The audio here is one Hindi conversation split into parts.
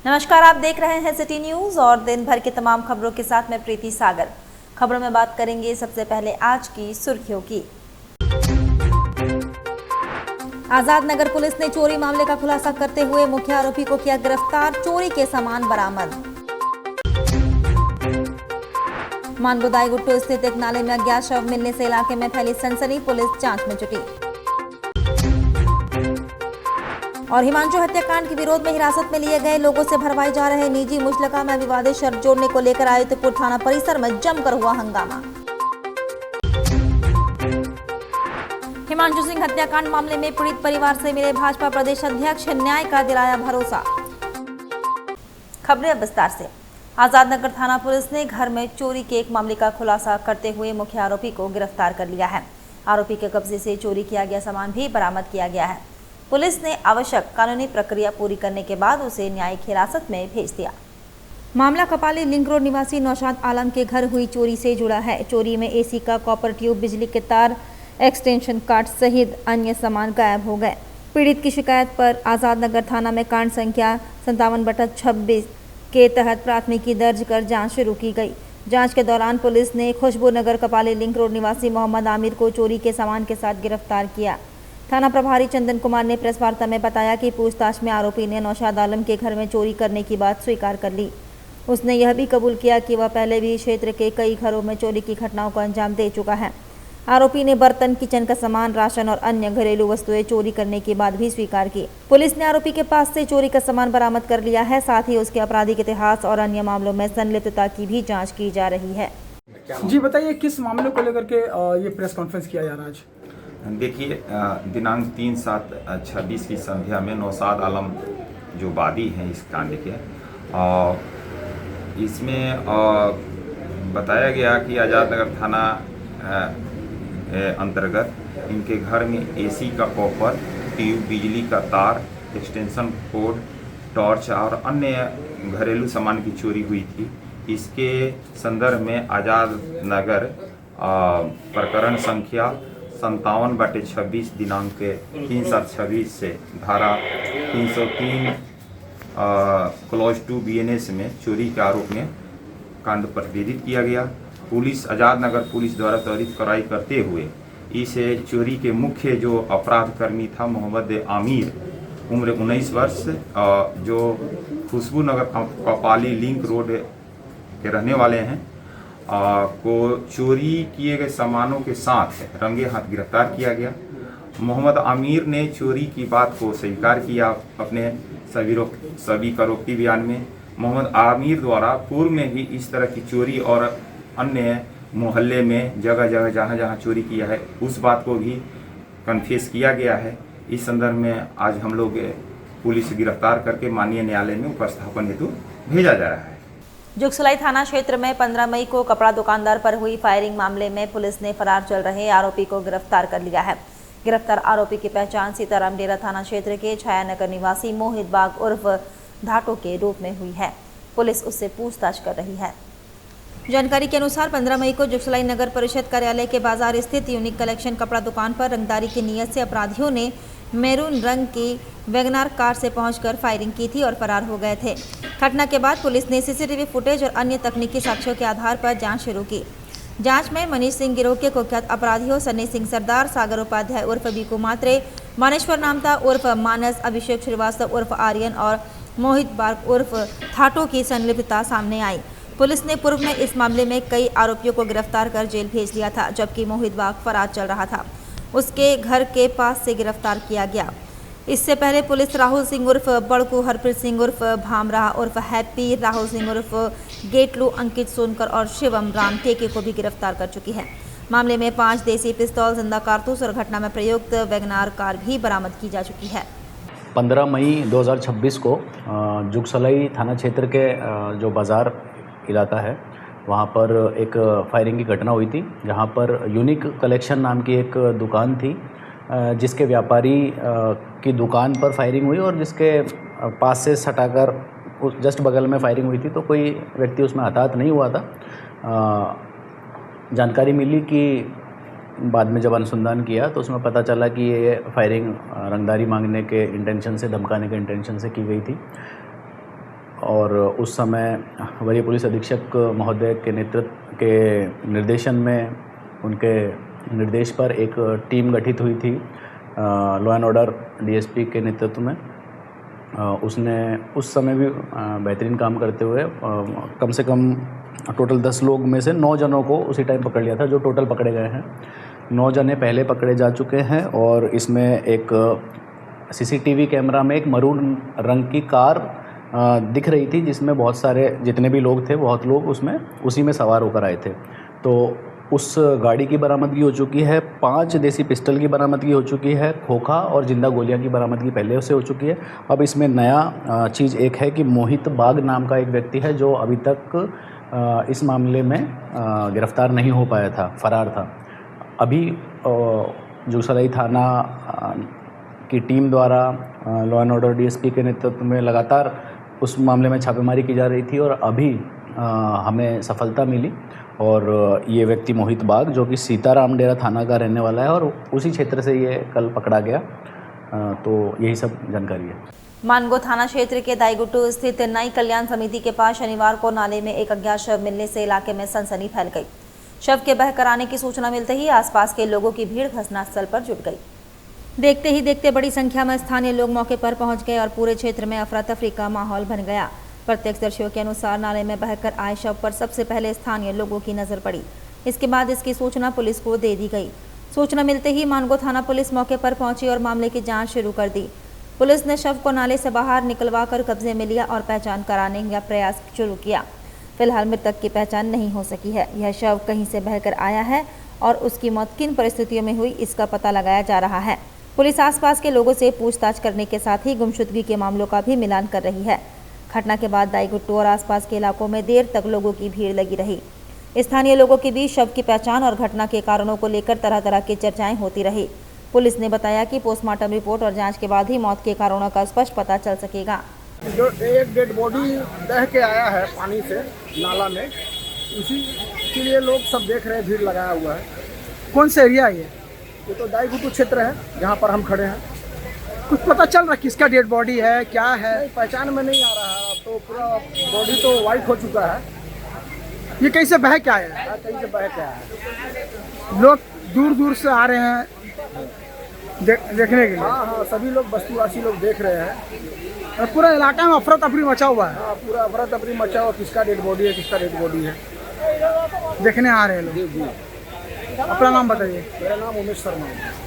नमस्कार, आप देख रहे हैं सिटी न्यूज और दिन भर की तमाम खबरों के साथ मैं प्रीति सागर। खबरों में बात करेंगे सबसे पहले आज की सुर्खियों की। आजाद नगर पुलिस ने चोरी मामले का खुलासा करते हुए मुख्य आरोपी को किया गिरफ्तार, चोरी के सामान बरामद। मानगुदाई गुट्टू स्थित एक नाले में अज्ञात शव मिलने से इलाके में फैली सनसनी, पुलिस जांच में जुटी। और हिमांशु हत्याकांड के विरोध में हिरासत में लिए गए लोगों से भरवाए जा रहे निजी मुचलका में विवादित शर्त जोड़ने को लेकर आयुक्तपुर थाना परिसर में जमकर हुआ हंगामा। हिमांशु सिंह हत्याकांड मामले में पीड़ित परिवार से मिले भाजपा प्रदेश अध्यक्ष, न्याय का दिलाया भरोसा। खबरें विस्तार से। आजाद नगर थाना पुलिस ने घर में चोरी के एक मामले का खुलासा करते हुए मुख्य आरोपी को गिरफ्तार कर लिया है। आरोपी के कब्जे से चोरी किया गया सामान भी बरामद किया गया है। पुलिस ने आवश्यक कानूनी प्रक्रिया पूरी करने के बाद उसे न्यायिक हिरासत में भेज दिया। मामला कपाली लिंक रोड निवासी नौशाद आलम के घर हुई चोरी से जुड़ा है। चोरी में एसी का कॉपर ट्यूब, बिजली के तार, एक्सटेंशन कार्ड सहित अन्य सामान गायब हो गए। पीड़ित की शिकायत पर आजाद नगर थाना में कांड संख्या 57/26 के तहत प्राथमिकी दर्ज कर जांच शुरू की गई। जांच के दौरान पुलिस ने खुशबू नगर कपाली लिंक रोड निवासी मोहम्मद आमिर को चोरी के सामान के साथ गिरफ्तार किया। थाना प्रभारी चंदन कुमार ने प्रेस वार्ता में बताया कि पूछताछ में आरोपी ने नौशाद आलम के घर में चोरी करने की बात स्वीकार कर ली। उसने यह भी कबूल किया कि वह पहले भी क्षेत्र के कई घरों में चोरी की घटनाओं को अंजाम दे चुका है। आरोपी ने बर्तन, किचन का सामान, राशन और अन्य घरेलू वस्तुएं चोरी करने की बात भी स्वीकार की। पुलिस ने आरोपी के पास से चोरी का सामान बरामद कर लिया है। साथ ही उसके आपराधिक इतिहास और अन्य मामलों में संलिप्तता की भी जाँच की जा रही है। जी बताइए, किस मामले को लेकर के ये प्रेस कॉन्फ्रेंस किया जा रहा है आज? देखिए, दिनांक 3/7/26 की संध्या में नौशाद आलम जो वादी हैं इस कांड के, इसमें बताया गया कि आज़ाद नगर थाना अंतर्गत इनके घर में एसी का कॉपर ट्यूब, बिजली का तार, एक्सटेंशन कोड, टॉर्च और अन्य घरेलू सामान की चोरी हुई थी। इसके संदर्भ में आज़ाद नगर प्रकरण संख्या 57/26 दिनांक 3/7/26 से धारा 303 क्लॉज 2 BNS में चोरी के आरोप में कांड प्रतिवेदित किया गया। पुलिस, आज़ाद नगर पुलिस द्वारा त्वरित कार्रवाई करते हुए इस चोरी के मुख्य जो अपराध कर्मी था मोहम्मद आमिर, उम्र 19 वर्ष, जो खुशबू नगर कपाली लिंक रोड के रहने वाले हैं, को चोरी किए गए सामानों के साथ रंगे हाथ गिरफ्तार किया गया। मोहम्मद आमिर ने चोरी की बात को स्वीकार किया अपने सभी करोक्ति बयान में। मोहम्मद आमिर द्वारा पूर्व में भी इस तरह की चोरी और अन्य मोहल्ले में जगह जगह जहां जहां चोरी किया है उस बात को भी कन्फेस किया गया है। इस संदर्भ में आज हम लोग पुलिस गिरफ्तार करके माननीय न्यायालय में उपस्थापन हेतु भेजा जा रहा है। जुगसलाई थाना क्षेत्र में 15 मई को कपड़ा दुकानदार पर हुई फायरिंग मामले में पुलिस ने फरार चल रहे आरोपी को गिरफ्तार कर लिया है। गिरफ्तार आरोपी की पहचान सीताराम डेरा थाना क्षेत्र के छायानगर निवासी मोहित बाग उर्फ धाटो के रूप में हुई है। पुलिस उससे पूछताछ कर रही है। जानकारी के अनुसार 15 मई को जुगसलाई नगर परिषद कार्यालय के बाजार स्थित यूनिक कलेक्शन कपड़ा दुकान पर रंगदारी की नीयत से अपराधियों ने मैरून रंग की वैगनार कार से पहुंचकर फायरिंग की थी और फरार हो गए थे। घटना के बाद पुलिस ने सीसीटीवी फुटेज और अन्य तकनीकी साक्ष्यों के आधार पर जांच शुरू की। जांच में मनीष सिंह गिरोह के कुख्यात अपराधियों सन्नी सिंह सरदार, सागर उपाध्याय उर्फ बीकू मात्रे, मानेश्वर नामता उर्फ मानस, अभिषेक श्रीवास्तव उर्फ आर्यन और मोहित बाग उर्फ थाटो की संलिप्तता सामने आई। पुलिस ने पूर्व में इस मामले में कई आरोपियों को गिरफ्तार कर जेल भेज दिया था, जबकि मोहित बाग फरार चल रहा था। उसके घर के पास से गिरफ्तार किया गया। इससे पहले पुलिस राहुल सिंह उर्फ बड़कू, हरप्रीत सिंह उर्फ भामरा उर्फ हैप्पी, राहुल सिंह उर्फ गेटलू, अंकित सोनकर और शिवम राम टेके को भी गिरफ्तार कर चुकी है। मामले में 5 देसी पिस्तौल, जिंदा कारतूस और घटना में प्रयुक्त वैगनार कार भी बरामद की जा चुकी है। 15 मई 2026 को जुगसलाई थाना क्षेत्र के जो बाज़ार इलाका है वहाँ पर एक फायरिंग की घटना हुई थी, जहाँ पर यूनिक कलेक्शन नाम की एक दुकान थी, जिसके व्यापारी की दुकान पर फायरिंग हुई और जिसके पास से सटाकर उस जस्ट बगल में फायरिंग हुई थी, तो कोई व्यक्ति उसमें हताहत नहीं हुआ था। जानकारी मिली कि बाद में जब अनुसंधान किया तो उसमें पता चला कि ये फायरिंग रंगदारी मांगने के इंटेंशन से, धमकाने के इंटेंशन से की गई थी और उस समय वरीय पुलिस अधीक्षक महोदय के नेतृत्व के निर्देशन में, उनके निर्देश पर एक टीम गठित हुई थी लॉ एंड ऑर्डर डीएसपी के नेतृत्व में। उसने उस समय भी बेहतरीन काम करते हुए कम से कम टोटल 10 लोग में से 9 जनों को उसी टाइम पकड़ लिया था। जो टोटल पकड़े गए हैं 9 जने पहले पकड़े जा चुके हैं और इसमें एक सीसीटीवी कैमरा में एक मरून रंग की कार दिख रही थी, जिसमें बहुत सारे जितने भी लोग थे बहुत लोग उसमें उसी में सवार होकर आए थे। तो उस गाड़ी की बरामदगी हो चुकी है, 5 देसी पिस्टल की बरामदगी हो चुकी है, खोखा और जिंदा गोलियां की बरामदगी पहले से हो चुकी है। अब इसमें नया चीज़ एक है कि मोहित बाग नाम का एक व्यक्ति है जो अभी तक इस मामले में गिरफ्तार नहीं हो पाया था, फरार था। अभी जुगसलाई थाना की टीम द्वारा लॉ एंड ऑर्डर डीएसपी के नेतृत्व में लगातार उस मामले में छापेमारी की जा रही थी और अभी हमें सफलता मिली और ये व्यक्ति मोहित बाग जो कि सीताराम डेरा थाना का रहने वाला है और उसी क्षेत्र से ये कल पकड़ा गया। तो यही सब जानकारी है। मानगो थाना क्षेत्र के दाईगुट्टू स्थित नई कल्याण समिति के पास शनिवार को नाले में एक अज्ञात शव मिलने से इलाके में सनसनी फैल गई। शव के बह कर आने की सूचना मिलते ही आसपास के लोगों की भीड़ घटनास्थल पर जुट गई। देखते ही देखते बड़ी संख्या में स्थानीय लोग मौके पर पहुंच गए और पूरे क्षेत्र में अफरा तफरी का माहौल बन गया। प्रत्यक्षदर्शियों के अनुसार नाले में बहकर आए शव पर सबसे पहले स्थानीय लोगों की नजर पड़ी। इसके बाद इसकी सूचना पुलिस को दे दी गई। सूचना मिलते ही मानगो थाना पुलिस मौके पर पहुंची और मामले की जांच शुरू कर दी। पुलिस ने शव को नाले से बाहर निकलवा कर कब्जे में लिया और पहचान कराने का प्रयास शुरू किया। फिलहाल मृतक की पहचान नहीं हो सकी है। यह शव कहीं से बहकर आया है और उसकी मौत किन परिस्थितियों में हुई इसका पता लगाया जा रहा है। पुलिस आसपास के लोगों से पूछताछ करने के साथ ही गुमशुदगी के मामलों का भी मिलान कर रही है। घटना के बाद दाईगुट्टू और आसपास के इलाकों में देर तक लोगों की भीड़ लगी रही। स्थानीय लोगों के बीच शव की पहचान और घटना के कारणों को लेकर तरह तरह की चर्चाएं होती रही। पुलिस ने बताया कि पोस्टमार्टम रिपोर्ट और जांच के बाद ही मौत के कारणों का स्पष्ट पता चल सकेगा। जो एक डेड बॉडी बह के आया है पानी से नाला में, उसी के लिए लोग सब देख रहे हैं, भीड़ लगाया हुआ है। कौन सा एरिया है ये तो दाईगुट्टू क्षेत्र है जहाँ पर हम खड़े हैं। कुछ पता चल रहा किसका डेड बॉडी है, क्या है? नहीं, पहचान में नहीं आ रहा है। तो पूरा बॉडी तो वाइट हो चुका है। ये कैसे बह के आया है? कहीं से बह के आया है। लोग दूर दूर से आ रहे हैं देखने के लिए। हाँ, सभी लोग बस्तीवासी लोग देख रहे हैं। और पूरा इलाका में अफरा तफरी मचा हुआ है। हाँ, पूरा अफरा तफरी मचा हुआ, किसका डेड बॉडी है, किसका डेड बॉडी है, देखने आ रहे हैं लोग। जी। अपना नाम बताइए। मेरा नाम उमेश शर्मा है।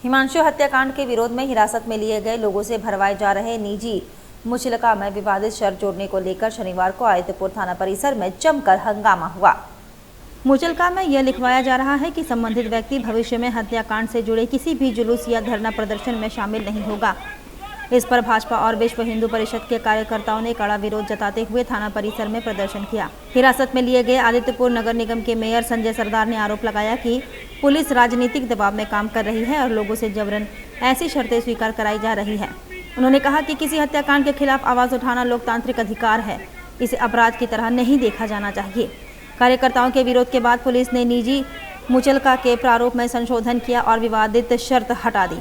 हिमांशु हत्याकांड के विरोध में हिरासत में लिए गए लोगों से भरवाए जा रहे निजी मुचलका में विवादित शर्त जोड़ने को लेकर शनिवार को आदित्यपुर थाना परिसर में जमकर हंगामा हुआ। मुचलका में यह लिखवाया जा रहा है कि संबंधित व्यक्ति भविष्य में हत्याकांड से जुड़े किसी भी जुलूस या धरना प्रदर्शन में शामिल नहीं होगा। इस पर भाजपा और विश्व हिंदू परिषद के कार्यकर्ताओं ने कड़ा विरोध जताते हुए थाना परिसर में प्रदर्शन किया। हिरासत में लिए गए आदित्यपुर नगर निगम के मेयर संजय सरदार ने आरोप लगाया कि पुलिस राजनीतिक दबाव में काम कर रही है और लोगों से जबरन ऐसी शर्तें स्वीकार कराई जा रही है। उन्होंने कहा कि किसी हत्याकांड के खिलाफ आवाज उठाना लोकतांत्रिक अधिकार है, इसे अपराध की तरह नहीं देखा जाना चाहिए। कार्यकर्ताओं के विरोध के बाद पुलिस ने निजी मुचलका के प्रारूप में संशोधन किया और विवादित शर्त हटा दी।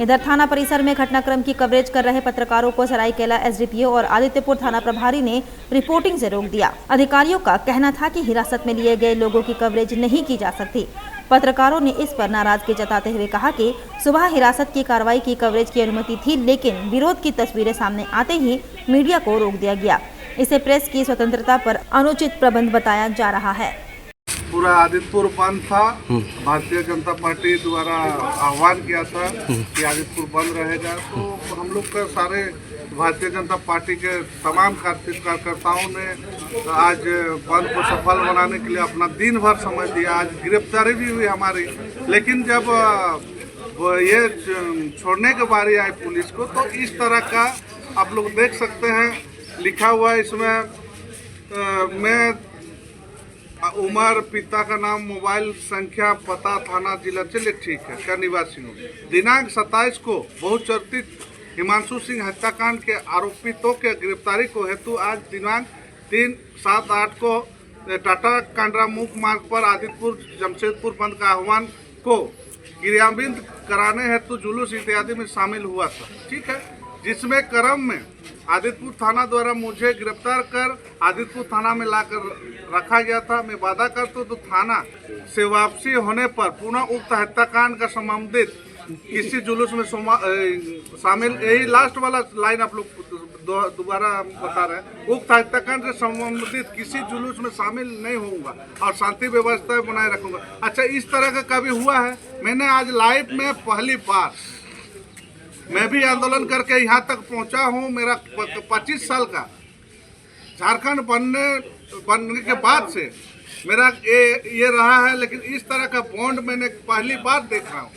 इधर थाना परिसर में घटनाक्रम की कवरेज कर रहे पत्रकारों को सरायकेला एसडीपीओ और आदित्यपुर थाना प्रभारी ने रिपोर्टिंग से रोक दिया। अधिकारियों का कहना था कि हिरासत में लिए गए लोगों की कवरेज नहीं की जा सकती। पत्रकारों ने इस पर नाराजगी जताते हुए कहा कि सुबह हिरासत की कार्रवाई की कवरेज की अनुमति थी, लेकिन विरोध की तस्वीरें सामने आते ही मीडिया को रोक दिया गया। इसे प्रेस की स्वतंत्रता पर अनुचित प्रबंध बताया जा रहा है। पूरा आदित्यपुर बंद था। भारतीय जनता पार्टी द्वारा आह्वान किया था कि आदित्यपुर बंद रहेगा, तो हम लोग के सारे भारतीय जनता पार्टी के तमाम कार्यकर्ताओं ने आज बंद को सफल बनाने के लिए अपना दिन भर समय दिया। आज गिरफ्तारी भी हुई हमारी, लेकिन जब ये छोड़ने की बारी आई पुलिस को, तो इस तरह का आप लोग देख सकते हैं लिखा हुआ है इसमें। मैं उमर, पिता का नाम, मोबाइल संख्या, पता, थाना, जिला, चलिए ठीक है, का निवासी हूँ। दिनांक 27 को बहुचर्चित हिमांशु सिंह हत्याकांड के आरोपितों के गिरफ्तारी को हेतु आज दिनांक 3/7/8 को टाटा कांड्रा मुख्य मार्ग पर आदित्यपुर जमशेदपुर बंद का आह्वान को क्रियान्वित कराने हेतु जुलूस इत्यादि में शामिल हुआ था, ठीक है, जिसमें क्रम में आदित्यपुर थाना द्वारा मुझे गिरफ्तार कर आदित्यपुर थाना में लाकर रखा गया था। मैं वादा करता हूँ तो थाना से वापसी होने पर पुनः उक्त हत्याकांड का संबंधित किसी जुलूस में शामिल, यही लास्ट वाला लाइन आप लोग दोबारा बता रहे हैं, उक्त हत्याकांड से संबंधित किसी जुलूस में शामिल नहीं होऊंगा और शांति व्यवस्था बनाए रखूंगा। अच्छा, इस तरह का कभी हुआ है? मैंने आज लाइफ में पहली बार मैं भी आंदोलन करके यहाँ तक पहुँचा हूँ। मेरा 25 साल का झारखंड बनने के बाद से मेरा ये रहा है, लेकिन इस तरह का बॉन्ड मैंने पहली बार देख रहा हूँ।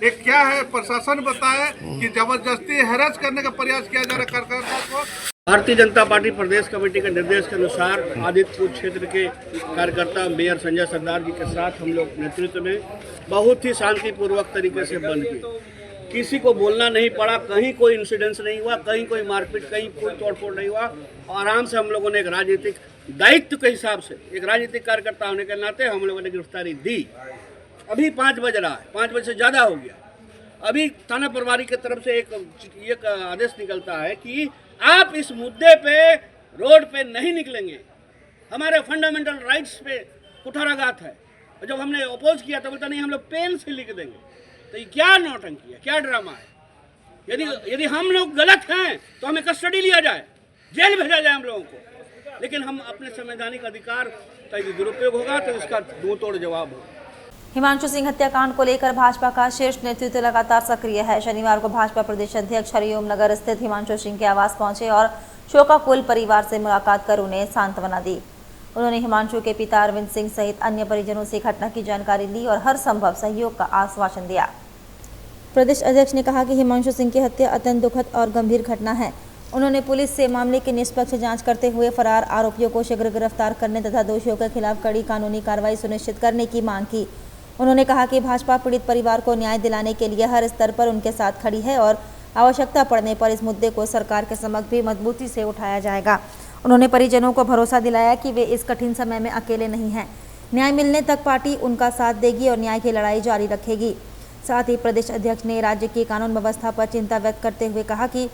एक क्या है, प्रशासन बताए कि जबरदस्ती हैरेस करने का प्रयास किया जा रहा है कार्यकर्ता को। भारतीय जनता पार्टी प्रदेश कमेटी के निर्देश के अनुसार आदित्यपुर क्षेत्र के कार्यकर्ता मेयर संजय सरदार जी के साथ हम लोग नेतृत्व में बहुत ही शांतिपूर्वक तरीके से बंद किए। किसी को बोलना नहीं पड़ा, कहीं कोई इंसिडेंस नहीं हुआ, कहीं कोई मारपीट, कहीं कोई तोड़फोड़ नहीं हुआ। आराम से हम लोगों ने एक राजनीतिक दायित्व के हिसाब से, एक राजनीतिक कार्यकर्ता होने के नाते हम लोगों ने गिरफ्तारी दी। अभी 5 बज रहा है, 5 बजे से ज़्यादा हो गया। अभी थाना प्रभारी की तरफ से एक आदेश निकलता है कि आप इस मुद्दे पे रोड पे नहीं निकलेंगे। हमारे फंडामेंटल राइट्स पे कुठाराघात है। और जब हमने अपोज किया तो बोलता नहीं, हम लोग पेन से लिख देंगे। तो ये क्या नौटंकी है, क्या ड्रामा है? यदि हम लोग गलत हैं तो हमें कस्टडी लिया जाए, जेल भेजा जाए हम लोगों को। लेकिन हम अपने संवैधानिक अधिकार का यदि दुरुपयोग होगा तो इसका मुंह तोड़ जवाब होगा। हिमांशु सिंह हत्याकांड को लेकर भाजपा का शीर्ष नेतृत्व लगातार सक्रिय है। शनिवार को भाजपा प्रदेश अध्यक्ष हरिओम नगर स्थित हिमांशु सिंह के आवास पहुंचे और शोकाकुल परिवार से मुलाकात कर उन्हें सांत्वना दी। उन्होंने हिमांशु के पिता अरविंद सिंह सहित अन्य परिजनों से घटना की जानकारी ली और हर संभव सहयोग का आश्वासन दिया। प्रदेश अध्यक्ष ने कहा कि हिमांशु सिंह की हत्या अत्यंत दुखद और गंभीर घटना है। उन्होंने पुलिस से मामले की निष्पक्ष जांच करते हुए फरार आरोपियों को शीघ्र गिरफ्तार करने तथा दोषियों के खिलाफ कड़ी कानूनी कार्रवाई सुनिश्चित करने की मांग की। उन्होंने कहा कि भाजपा पीड़ित परिवार को न्याय दिलाने के लिए हर स्तर पर उनके साथ खड़ी है और आवश्यकता पड़ने पर इस मुद्दे को सरकार के समक्ष भी मजबूती से उठाया जाएगा। उन्होंने परिजनों को भरोसा दिलाया कि वे इस कठिन समय में अकेले नहीं हैं। न्याय मिलने तक पार्टी उनका साथ देगी और न्याय की लड़ाई जारी रखेगी। साथ ही प्रदेश अध्यक्ष ने राज्य की कानून व्यवस्था पर चिंता व्यक्त करते हुए कहा कि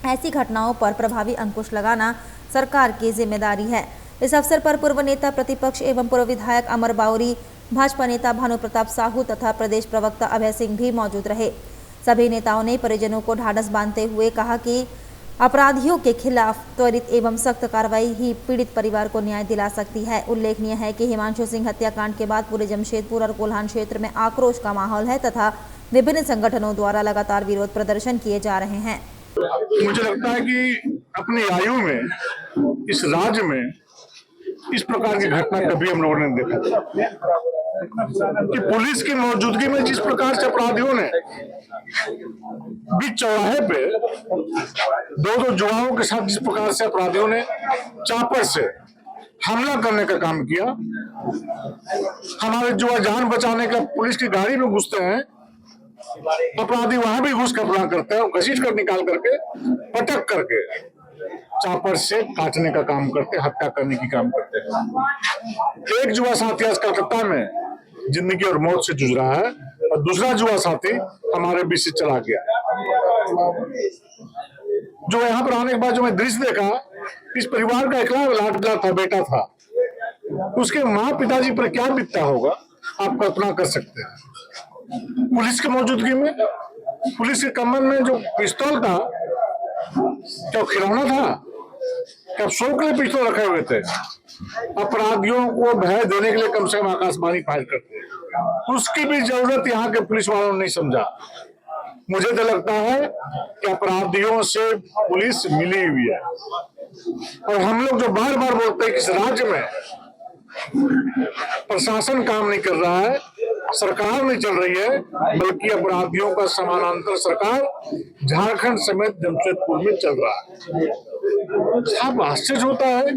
ऐसी घटनाओं पर प्रभावी अंकुश लगाना सरकार की जिम्मेदारी है। इस अवसर पर पूर्व नेता प्रतिपक्ष एवं पूर्व विधायक अमर बाउरी, भाजपा नेता भानु प्रताप साहू तथा प्रदेश प्रवक्ता अभय सिंह भी मौजूद रहे। सभी नेताओं ने परिजनों को ढाढ़स बांधते हुए कहा कि अपराधियों के खिलाफ त्वरित एवं सख्त कार्रवाई ही पीड़ित परिवार को न्याय दिला सकती है। उल्लेखनीय है कि हिमांशु सिंह हत्याकांड के बाद पूरे जमशेदपुर और कोल्हान क्षेत्र में आक्रोश का माहौल है तथा विभिन्न संगठनों द्वारा लगातार विरोध प्रदर्शन किए जा रहे हैं। मुझे लगता है कि अपनी आयु में इस राज्य में इस प्रकार की घटना कभी हम लोगों ने देखा कि पुलिस की मौजूदगी में जिस प्रकार से अपराधियों ने बीच चौराहे पे दो युवाओं के साथ जिस प्रकार से अपराधियों ने चापर से हमला करने का काम किया। हमारे युवा जान बचाने का पुलिस की गाड़ी में घुसते हैं, अपराधी वहां भी घुस कर अपराध करते हैं, घसीट कर निकाल करके पटक करके चापर से काटने का काम करते, हत्या करने की काम करते हैं। एक युवा साथी आज कलकत्ता में जिंदगी और मौत से जूझ रहा है और दूसरा युवा साथी हमारे बीच से चला गया। जो यहाँ पर आने के बाद जो मैं दृश्य देखा, इस परिवार का इकलौता लाडला था, बेटा था, उसके माँ पिताजी पर क्या बीतता होगा आप कल्पना कर सकते हैं। पुलिस की मौजूदगी में, पुलिस के कमर में जो पिस्तौल था, क्या खिलौना था? क्या शो के लिए पिस्तौल रखे हुए थे? अपराधियों को भय देने के लिए कम से कम आकाशवाणी फायर करते हैं। उसकी भी जरूरत यहाँ के पुलिस वालों ने नहीं समझा। मुझे तो लगता है कि अपराधियों से पुलिस मिली हुई है और हम लोग जो बार बार बोलते हैं कि इस राज्य में प्रशासन काम नहीं कर रहा है, सरकार नहीं चल रही है, बल्कि अपराधियों का समानांतर सरकार झारखंड समेत जमशेदपुर में चल रहा है। साहब आश्चर्य होता है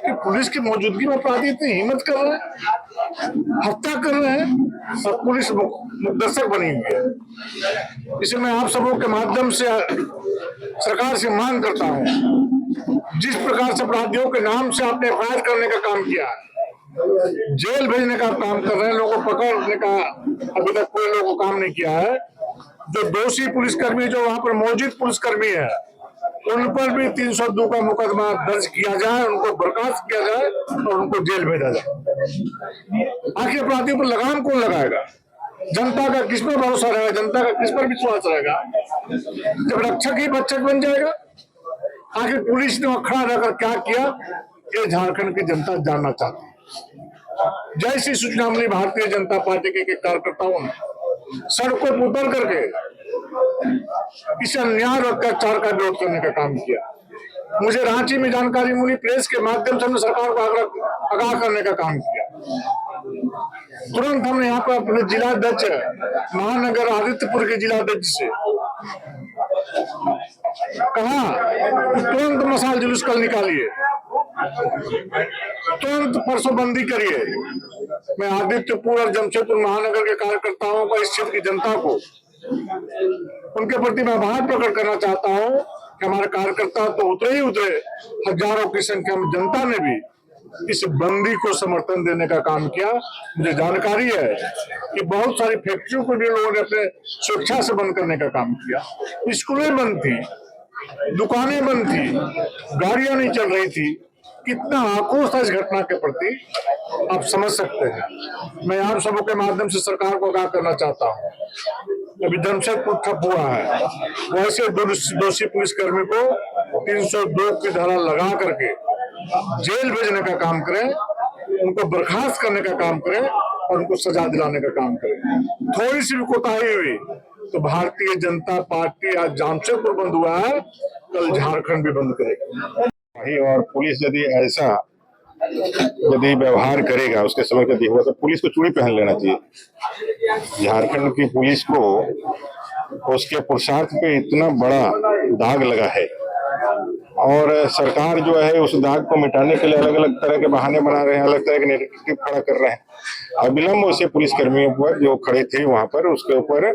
कि पुलिस की मौजूदगी में अपराधी इतनी हिम्मत कर रहे हैं, हत्या कर रहे हैं, सब पुलिस मुकदर्शक बनी हुई है। इसलिए मैं आप सबों के माध्यम से सरकार से मांग करता हूं, जिस प्रकार से अपराधियों के नाम से आपने फायर करने का काम किया, जेल भेजने का काम कर रहे हैं, लोगों को पकड़ने का अभी तक कोई लोगों को काम नहीं किया है। जो दोषी पुलिसकर्मी, जो वहां पर मौजूद पुलिसकर्मी है, उन पर भी 302 का मुकदमा दर्ज किया जाए, उनको बर्खास्त किया जाए और उनको जेल भेजा जाए। आखिर अपराधियों पर लगाम कौन लगाएगा? जनता का किस पर भरोसा रहेगा? जनता का किस पर विश्वास रहेगा जब रक्षक ही भक्षक बन जाएगा? आखिर पुलिस ने वहां खड़ा रहकर क्या किया, ये झारखंड की जनता जानना चाहती है। जैसी सूचना मिली, भारतीय जनता पार्टी के कार्यकर्ताओं ने सड़कों पर उतर करके इस अन्याय और अत्याचार का विरोध करने का काम किया। मुझे रांची में जानकारी मिली, प्रेस के माध्यम से हमने सरकार को आगाह करने का काम किया। तुरंत हमने यहाँ पर अपने जिलाध्यक्ष महानगर आदित्यपुर के जिलाध्यक्ष से कहा तुरंत मशाल जुलूस कल निकालिए, तुरंत परसों करिए। मैं आदित्यपुर और जमशेदपुर महानगर के कार्यकर्ताओं को, इस क्षेत्र की जनता को, उनके प्रति मैं आभार प्रकट करना चाहता हूं कि हमारे कार्यकर्ता तो उतरे ही उतरे, हजारों की संख्या में जनता ने भी इस बंदी को समर्थन देने का काम किया। मुझे जानकारी है कि बहुत सारी फैक्ट्रियों को भी लोगों ने अपने सुरक्षा से बंद करने का काम किया। स्कूलें बंद थी, दुकानें बंद थी, गाड़ियां नहीं चल रही थी। कितना आक्रोश था इस घटना के प्रति, आप समझ सकते हैं। मैं आप सबों के माध्यम से सरकार को आगाह करना चाहता हूँ, अभी जमशेदपुर ठप हुआ है, वैसे दोषी पुलिसकर्मी को 302 की धारा लगा करके जेल भेजने का काम करें, उनको बर्खास्त करने का काम करें और उनको सजा दिलाने का काम करें। थोड़ी सी भी कोताही हुई तो भारतीय जनता पार्टी आज जमशेदपुर बंद हुआ है, कल झारखंड भी बंद करेगी। और पुलिस यदि व्यवहार करेगा उसके समय का देखा तो पुलिस को चूड़ी पहन लेना चाहिए। झारखंड की पुलिस को उसके पुरुषार्थ पे इतना बड़ा दाग लगा है और सरकार जो है उस दाग को मिटाने के लिए अलग अलग तरह के बहाने बना रहे हैं, अलग तरह के नेगेटिव खड़ा कर रहे हैं। अविलंब उसे पुलिस कर्मियों पर जो खड़े थे वहां पर उसके ऊपर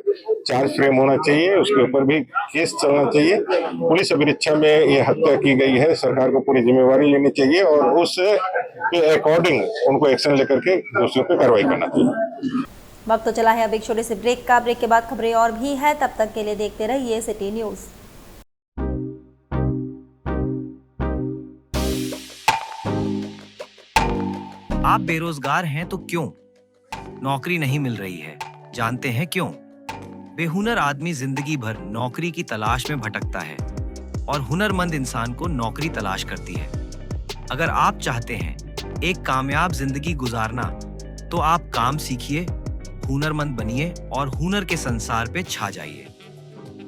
चार्ज फ्रेम होना चाहिए, उसके ऊपर भी केस चलना चाहिए। पुलिस अभिरक्षा में ये हत्या की गई है, सरकार को पूरी जिम्मेवारी लेनी चाहिए और उस अकॉर्डिंग उनको एक्शन लेकर के दोषियों पर कार्रवाई करना चाहिए। वक्त तो चला है अब एक छोटे से ब्रेक का। ब्रेक के बाद खबरें और भी है, तब तक के लिए देखते रहिए सिटी न्यूज। आप बेरोजगार हैं तो क्यों? नौकरी नहीं मिल रही है, जानते हैं क्यों? बेहुनर आदमी जिंदगी भर नौकरी की तलाश में भटकता है और हुनरमंद इंसान को नौकरी तलाश करती है। अगर आप चाहते हैं एक कामयाब जिंदगी गुजारना तो आप काम सीखिए, हुनरमंद बनिए और हुनर के संसार पे छा जाइए।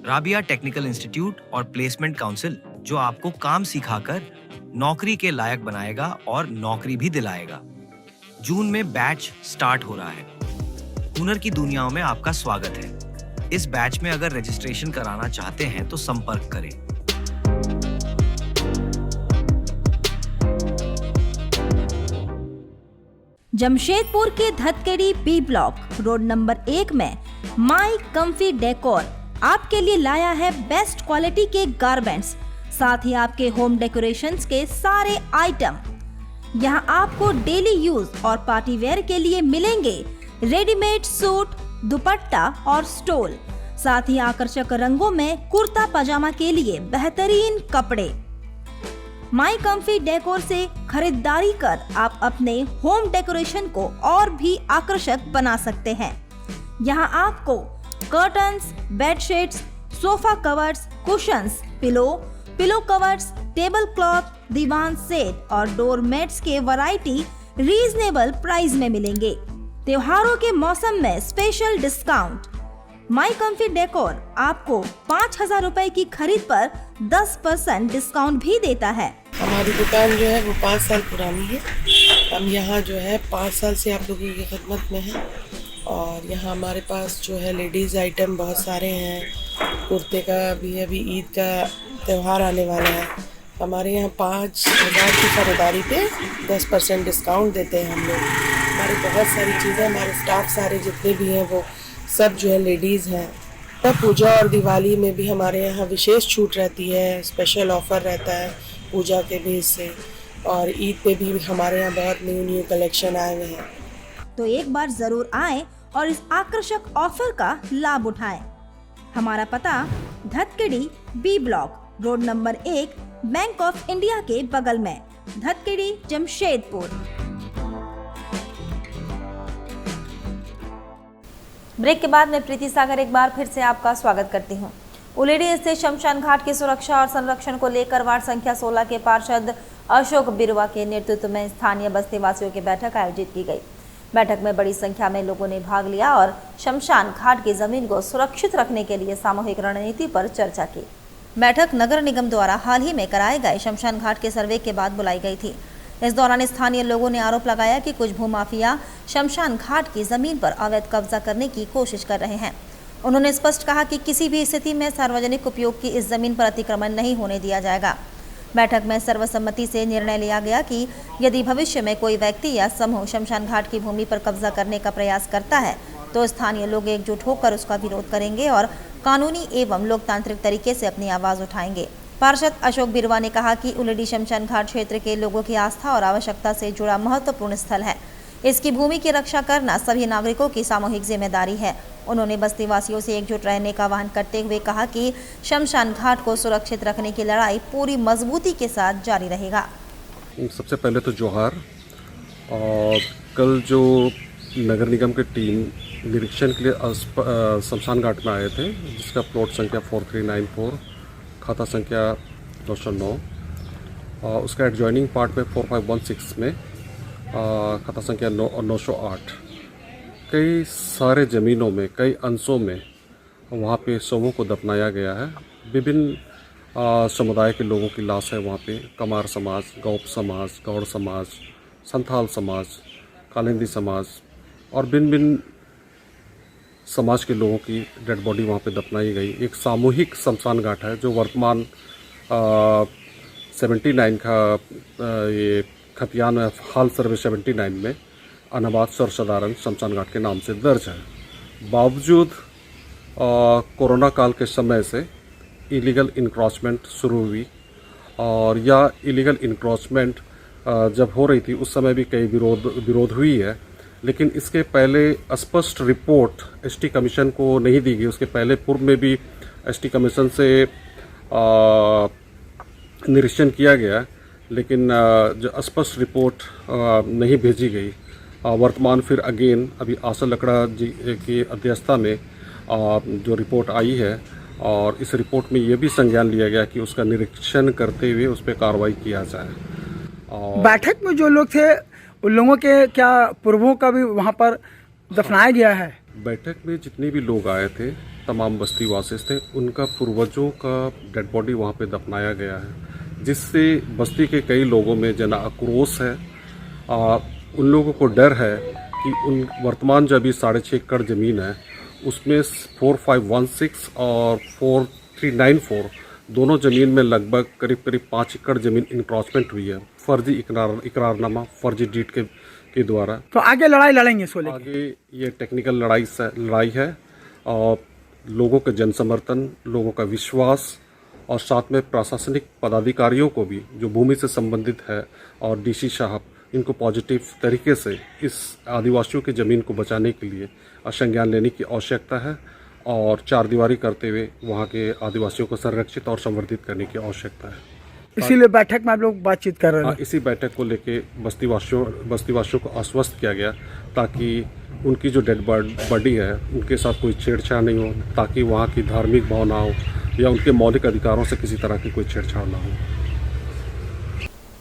राबिया टेक्निकल इंस्टीट्यूट और प्लेसमेंट काउंसिल जो आपको काम सिखाकर नौकरी के लायक बनाएगा और नौकरी भी दिलाएगा। जून में बैच स्टार्ट हो रहा है। हुनर की दुनियाओं में आपका स्वागत है। इस बैच में अगर रजिस्ट्रेशन कराना चाहते हैं तो संपर्क करें। जमशेदपुर के धतकेड़ी बी ब्लॉक रोड नंबर 1 में माई कंफी डेकोर आपके लिए लाया है बेस्ट क्वालिटी के गारमेंट्स, साथ ही आपके होम डेकोरेशंस के सारे आइटम। यहाँ आपको डेली यूज और पार्टी वेयर के लिए मिलेंगे रेडीमेड सूट, दुपट्टा और स्टोल, साथ ही आकर्षक रंगों में कुर्ता पजामा के लिए बेहतरीन कपड़े। माई कंफी डेकोर से खरीदारी कर आप अपने होम डेकोरेशन को और भी आकर्षक बना सकते हैं। यहाँ आपको curtains, bedsheets, sofa covers, cushions, pillow covers, table cloth, दीवान सेट और डोर मैट्स के वैरायटी रीजनेबल प्राइस में मिलेंगे। त्योहारों के मौसम में special discount. My comfy decor आपको 5,000 रुपए की खरीद पर 10% डिस्काउंट भी देता है। हमारी दुकान जो है वो 5 साल पुरानी है। हम यहाँ जो है 5 साल से आप लोगों की खिदमत में हैं और यहाँ हमारे पास जो है लेडीज़ आइटम बहुत सारे हैं। कुर्ते का भी है, अभी ईद का त्यौहार आने वाला है। हमारे यहाँ 5,000 की खरीदारी पे 10% डिस्काउंट देते हैं हम लोग। हमारी बहुत सारी चीज़ें, हमारे स्टाफ सारे जितने भी हैं वो सब जो है लेडीज़ हैं। तब पूजा और दिवाली में भी हमारे यहाँ विशेष छूट रहती है, स्पेशल ऑफ़र रहता है पूजा के बेस से, और ईद पे भी हमारे यहाँ बहुत न्यू कलेक्शन आए हुए हैं। तो एक बार ज़रूर आएं और इस आकर्षक ऑफर का लाभ उठाएं। हमारा पता Dhatkedi B block road number 1, bank of India के बगल में, धतकेड़ी, जमशेदपुर। ब्रेक के बाद मैं प्रीति सागर एक बार फिर से आपका स्वागत करती हूं। उलेडी स्थित शमशान घाट की सुरक्षा और संरक्षण को लेकर वार्ड संख्या 16 के पार्षद अशोक बिरुवा के नेतृत्व में स्थानीय बस्ती वासियों की बैठक आयोजित की गई। बैठक में बड़ी संख्या में लोगों ने भाग लिया और शमशान घाट की जमीन को सुरक्षित रखने के लिए सामूहिक रणनीति पर चर्चा की। बैठक नगर निगम द्वारा हाल ही में कराए गए शमशान घाट के सर्वे के बाद बुलाई गई थी। इस दौरान स्थानीय लोगों ने आरोप लगाया कि कुछ भूमाफिया शमशान घाट की जमीन पर अवैध कब्जा करने की कोशिश कर रहे हैं। उन्होंने स्पष्ट कहा कि किसी भी स्थिति में सार्वजनिक उपयोग की इस जमीन पर अतिक्रमण नहीं होने दिया जाएगा। बैठक में सर्वसम्मति से निर्णय लिया गया कि यदि भविष्य में कोई व्यक्ति या समूह शमशान घाट की भूमि पर कब्जा करने का प्रयास करता है तो स्थानीय लोग एकजुट होकर उसका विरोध करेंगे और कानूनी एवं लोकतांत्रिक तरीके से अपनी आवाज उठाएंगे। पार्षद अशोक बिरुवा ने कहा कि उलेडी शमशान घाट क्षेत्र के लोगों की आस्था और आवश्यकता से जुड़ा महत्वपूर्ण स्थल है। इसकी भूमि की रक्षा करना सभी नागरिकों की सामूहिक जिम्मेदारी है। उन्होंने बस्ती वासियों से एकजुट रहने का आह्वान करते हुए कहा कि शमशान घाट को सुरक्षित रखने की लड़ाई पूरी मजबूती के साथ जारी रहेगा। सबसे पहले तो जोहार। और कल जो नगर निगम की टीम निरीक्षण के लिए शमशान घाट में आए थे, जिसका प्लॉट संख्या 4394, खाता संख्या 209, और उसका एडजॉइनिंग पार्ट में 4516 में खाता संख्या 908, कई सारे ज़मीनों में, कई अंशों में वहाँ पे शवों को दफनाया गया है। विभिन्न समुदाय के लोगों की लाश है वहाँ पे। कमार समाज, गौप समाज, गौड़ समाज, संथाल समाज, कालिंदी समाज और भिन्न भिन्न समाज के लोगों की डेड बॉडी वहाँ पे दफनाई गई। एक सामूहिक शमशान घाट है जो वर्तमान 79 का ये खतियान में हाल सर्वे 79 में अनाबाद सर्वसाधारण शमशान घाट के नाम से दर्ज है। बावजूद कोरोना काल के समय से इलीगल इंक्रोचमेंट शुरू हुई, और यह इलीगल इंक्रोचमेंट जब हो रही थी उस समय भी कई विरोध हुई है, लेकिन इसके पहले स्पष्ट रिपोर्ट एसटी कमीशन को नहीं दी गई। उसके पहले पूर्व में भी एसटी कमीशन से निरीक्षण किया गया, लेकिन जो स्पष्ट रिपोर्ट नहीं भेजी गई। वर्तमान फिर अगेन अभी आशा लकड़ा जी की अध्यक्षता में जो रिपोर्ट आई है, और इस रिपोर्ट में ये भी संज्ञान लिया गया कि उसका निरीक्षण करते हुए उस पर कार्रवाई किया जाए। और बैठक में जो लोग थे उन लोगों के क्या पूर्वों का भी वहाँ पर दफनाया गया है? बैठक में जितने भी लोग आए थे, तमाम बस्ती वासी थे, उनका पूर्वजों का डेड बॉडी वहाँ पे दफनाया गया है, जिससे बस्ती के कई लोगों में जना आक्रोश है। उन लोगों को डर है कि उन वर्तमान जो अभी 6.5 एकड़ ज़मीन है उसमें 4516 और 4394 दोनों ज़मीन में लगभग करीब 5 एकड़ ज़मीन इंक्रोचमेंट हुई है, फर्जी इकरारनामा, फर्जी डीड के द्वारा। तो आगे लड़ाई लड़ेंगे सोले? आगे ये टेक्निकल लड़ाई है, और लोगों का जनसमर्थन, लोगों का विश्वास, और साथ में प्रशासनिक पदाधिकारियों को भी जो भूमि से संबंधित है और डीसी साहब, इनको पॉजिटिव तरीके से इस आदिवासियों की ज़मीन को बचाने के लिए संज्ञान लेने की आवश्यकता है, और चारदीवारी करते हुए वहाँ के आदिवासियों को संरक्षित और संवर्धित करने की आवश्यकता है। इसीलिए बैठक में आप लोग बातचीत कर रहे हैं? इसी बैठक को लेके बस्तीवासियों को आश्वस्त किया गया ताकि उनकी जो डेड बॉडी है उनके साथ कोई छेड़छाड़ नहीं हो, ताकि वहाँ की धार्मिक भावनाओं या उनके मौलिक अधिकारों से किसी तरह की कोई छेड़छाड़ ना हो।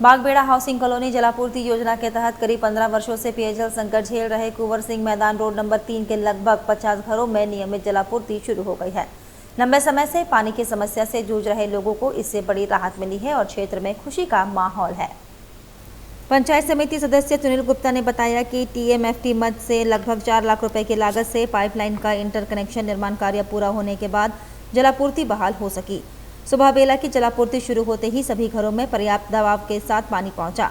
बागबेड़ा हाउसिंग कॉलोनी जलापूर्ति योजना के तहत करीब 15 वर्षों से पेयजल संकट झेल रहे कुंवर सिंह मैदान रोड नंबर 3 के लगभग 50 घरों में नियमित जलापूर्ति शुरू हो गई है। लंबे समय से पानी की समस्या से जूझ रहे लोगों को इससे बड़ी राहत मिली है और क्षेत्र में खुशी का माहौल है। पंचायत समिति सदस्य सुनील गुप्ता ने बताया कि टीएमएफटी मद से लगभग 4 लाख रुपए की लागत से पाइपलाइन का इंटरकनेक्शन निर्माण कार्य पूरा होने के बाद जलापूर्ति बहाल हो सकी। सुबह बेला की जलापूर्ति शुरू होते ही सभी घरों में पर्याप्त दबाव के साथ पानी पहुंचा।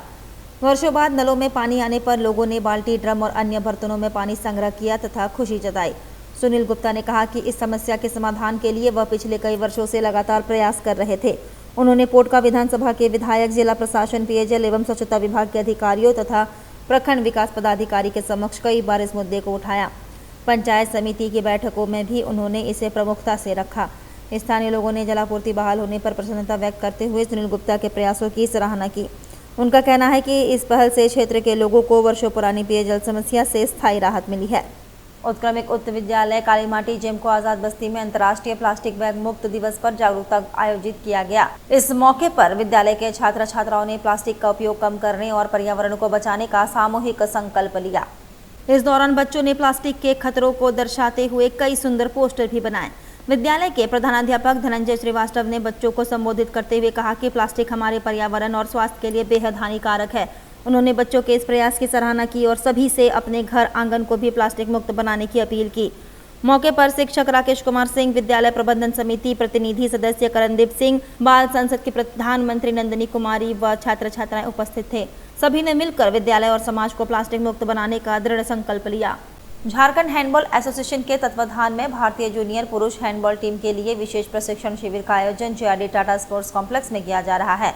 वर्षों बाद नलों में पानी आने पर लोगों ने बाल्टी, ड्रम और अन्य बर्तनों में पानी संग्रह किया तथा खुशी जताई। सुनील गुप्ता ने कहा कि इस समस्या के समाधान के लिए वह पिछले कई वर्षों से लगातार प्रयास कर रहे थे। उन्होंने पोटका विधानसभा के विधायक, जिला प्रशासन, पेयजल एवं स्वच्छता विभाग के अधिकारियों तथा प्रखंड विकास पदाधिकारी के समक्ष कई बार इस मुद्दे को उठाया। पंचायत समिति की बैठकों में भी उन्होंने इसे प्रमुखता से रखा। स्थानीय लोगों ने जलापूर्ति बहाल होने पर प्रसन्नता व्यक्त करते हुए सुनील गुप्ता के प्रयासों की सराहना की। उनका कहना है कि इस पहल से क्षेत्र के लोगों को वर्षों पुरानी पेयजल समस्या से स्थायी राहत मिली है। उत्क्रमिक उच्च विद्यालय कालीमाटी जेमको आजाद बस्ती में अंतर्राष्ट्रीय प्लास्टिक बैग मुक्त दिवस पर जागरूकता आयोजित किया गया। इस मौके पर विद्यालय के छात्र छात्राओं ने प्लास्टिक का उपयोग कम करने और पर्यावरण को बचाने का सामूहिक संकल्प लिया। इस दौरान बच्चों ने प्लास्टिक के खतरों को दर्शाते हुए कई सुंदर पोस्टर भी बनाए। विद्यालय के प्रधानाध्यापक धनंजय श्रीवास्तव ने बच्चों को संबोधित करते हुए कहा कि प्लास्टिक हमारे पर्यावरण और स्वास्थ्य के लिए बेहद हानिकारक है। उन्होंने बच्चों के इस प्रयास की सराहना की और सभी से अपने घर आंगन को भी प्लास्टिक मुक्त बनाने की अपील की। मौके पर शिक्षक राकेश कुमार सिंह, विद्यालय प्रबंधन समिति प्रतिनिधि सदस्य करणदीप सिंह, बाल संसद की प्रधानमंत्री नंदिनी कुमारी व छात्र छात्राएं उपस्थित थे। सभी ने मिलकर विद्यालय और समाज को प्लास्टिक मुक्त बनाने का दृढ़ संकल्प लिया। झारखंड हैंडबॉल एसोसिएशन के तत्वाधान में भारतीय जूनियर पुरुष हैंडबॉल टीम के लिए विशेष प्रशिक्षण शिविर का आयोजन JRD टाटा स्पोर्ट्स कॉम्प्लेक्स में किया जा रहा है।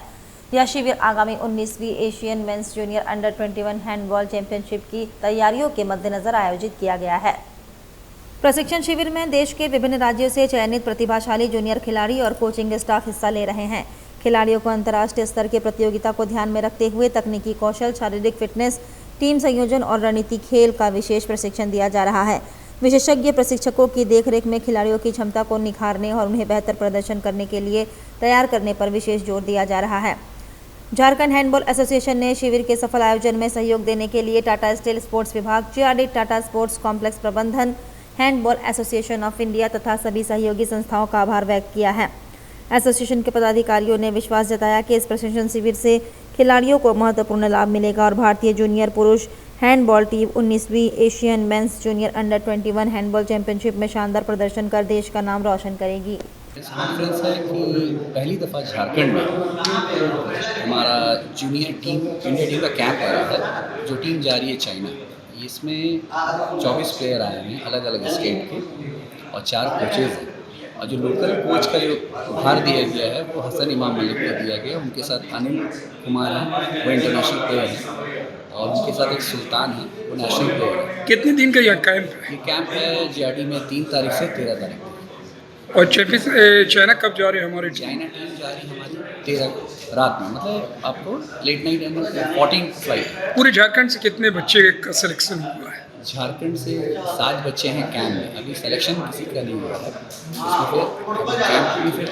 यह शिविर आगामी 19वीं Asian mains junior under 21 handball championship की तैयारियों के मद्देनजर आयोजित किया गया है। प्रशिक्षण शिविर में देश के विभिन्न राज्यों से चयनित प्रतिभाशाली जूनियर खिलाड़ी और कोचिंग स्टाफ हिस्सा ले रहे हैं। खिलाड़ियों को अंतर्राष्ट्रीय स्तर की प्रतियोगिता को ध्यान में रखते हुए तकनीकी कौशल, शारीरिक फिटनेस, टीम संयोजन और रणनीति खेल का विशेष प्रशिक्षण दिया जा रहा है। विशेषज्ञ प्रशिक्षकों की देखरेख में खिलाड़ियों की क्षमता को निखारने और उन्हें बेहतर प्रदर्शन करने के लिए तैयार करने पर विशेष जोर दिया जा रहा है। झारखंड हैंडबॉल एसोसिएशन ने शिविर के सफल आयोजन में सहयोग देने के लिए टाटा स्टील स्पोर्ट्स विभाग, JRD टाटा स्पोर्ट्स कॉम्प्लेक्स प्रबंधन, हैंडबॉल एसोसिएशन ऑफ इंडिया तथा सभी सहयोगी संस्थाओं का आभार व्यक्त किया है। एसोसिएशन के पदाधिकारियों ने विश्वास जताया कि इस प्रशिक्षण शिविर से खिलाड़ियों को महत्वपूर्ण लाभ मिलेगा और भारतीय जूनियर पुरुष हैंडबॉल टीम 19वीं Asian mains junior under 21 handball championship में शानदार प्रदर्शन कर देश का नाम रोशन करेगी। इस कॉन्फ्रेंस है कि पहली दफ़ा झारखंड में हमारा जूनियर टीम इंडिया टीम का कैंप आ रहा है, जो टीम जा रही है चाइना। इसमें 24 प्लेयर आए हैं अलग अलग स्टेट के और 4 कोचेज़ हैं। और जो लोकल कोच का जो भार दिया गया है वो हसन इमाम मलिक को दिया गया। उनके साथ अनिल कुमार हैं, वो इंटरनेशनल प्लेयर हैं, और उनके साथ एक सुल्तान है, वो नेशनल प्लेयर है। कितने दिन का यह कैंप है? ये कैंप है JRD में 3 तारीख से 13 तारीख तक। और चाइना कब जा रहे हैं? हमारे चाइना टीम जा रही है हमारी 13 रात में, मतलब आपको लेट नाइट 14 फ्लाइट। पूरे झारखंड से कितने बच्चे का सिलेक्शन हुआ है? झारखंड से 7 बच्चे हैं कैंप में। अभी सिलेक्शन किसी का नहीं हुआ है, इसमें फिर कैंप में फिर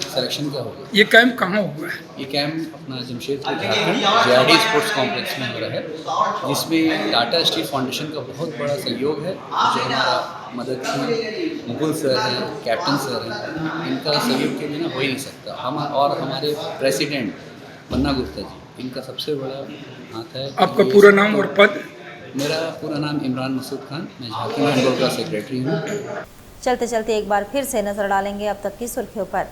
सिलेक्शन का होगा। ये कैंप कहाँ हुआ है? ये कैंप अपना Jamshedpur Jharkhand JRD sports complex में हो रहा है, जिसमें टाटा स्टील फाउंडेशन का बहुत बड़ा सहयोग है। जो हमारा मदद की मुकुल सर हैं, कैप्टन सर हैं, इनका सहयोग के बिना हो ही नहीं सकता। हम और हमारे प्रेसिडेंट पन्ना गुप्ता जी, इनका सबसे बड़ा हाथ है। आपका पूरा नाम और पद? मेरा पूरा नाम इमरान मसूद खान, मैं झारखंड हैंडबॉल का सेक्रेटरी हूँ। चलते चलते एक बार फिर से नजर डालेंगे अब तक की सुर्खियों पर।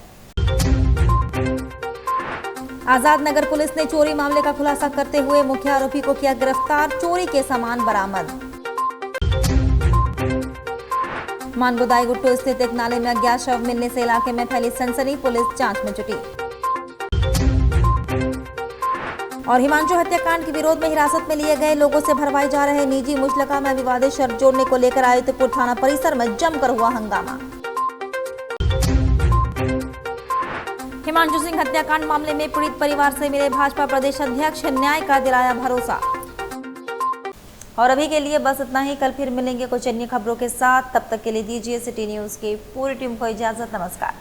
आजाद नगर पुलिस ने चोरी मामले का खुलासा करते हुए मुख्य आरोपी को किया गिरफ्तार, चोरी के सामान बरामद। मानगुदाई गुट्टू स्थित एक नाले में अज्ञात शव मिलने से इलाके में फैली सनसनी, पुलिस जांच में जुटी। और हिमांशु हत्याकांड के विरोध में हिरासत में लिए गए लोगों से भरवाए जा रहे निजी मुचलका में विवादित शर्त जोड़ने को लेकर आदित्यपुर थाना परिसर में जमकर हुआ हंगामा। हिमांशु सिंह हत्याकांड मामले में पीड़ित परिवार से मिले भाजपा प्रदेश अध्यक्ष, न्याय का दिलाया भरोसा। और अभी के लिए बस इतना ही। कल फिर मिलेंगे कुछ अन्य खबरों के साथ, तब तक के लिए दीजिए सिटी न्यूज की पूरी टीम को इजाजत। नमस्कार।